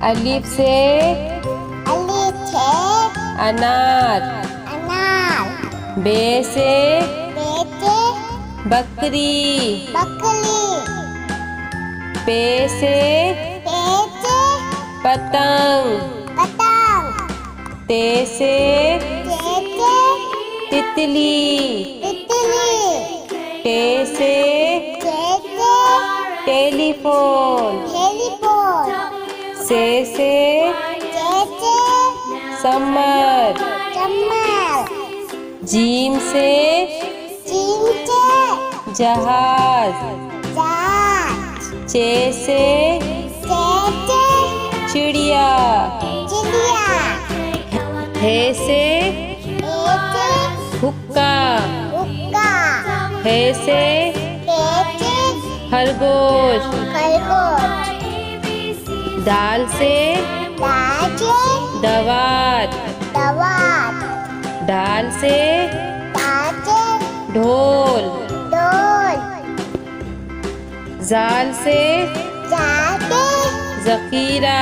अलिफ से अनार। बे से बकरी। पे से पतंग। ते से तितली। टे से टेलीफोन। से समर। जीम से जहाज। चे से चिड़िया। हे से हुक्का। हे से खरगोश। दाल से दवात। दाल से ढोल। जाल से जखीरा।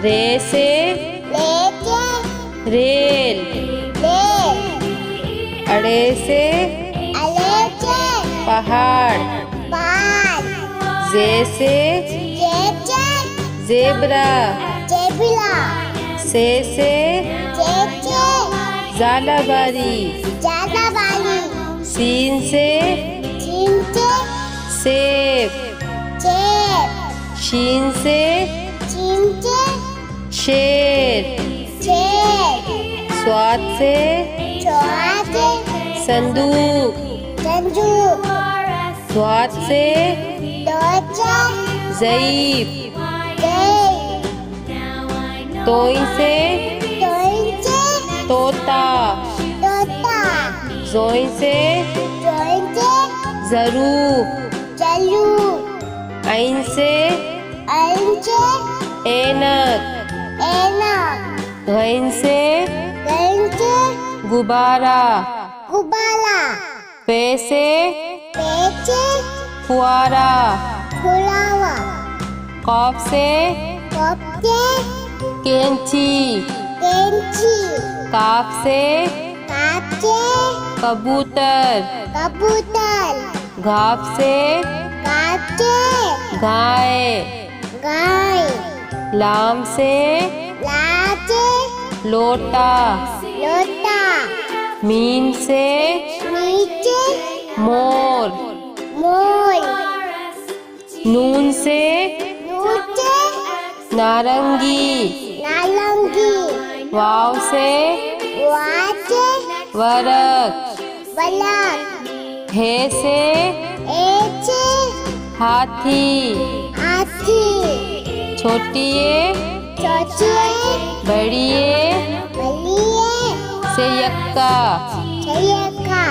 रे से रेल। अड़े से पहाड़। जे से जेबरा। से झालावारी। सीन से सेब। शीन से शेर। स्वाद से संदूक। स्वाद से ज़ईफ। तोई से तोता। जोई से ज़रूफ। ऐन से ऐनक। गैन से गुब्बारा। पे से फुआरा। कॉफ से कैंची। काफ से कबूतर। घाफ से गाय। लाम से लोटा। मीम से मोर। नून से नारंगी। वाव से वरक। हे से हाथी। छोटिए बड़िए से यक्का।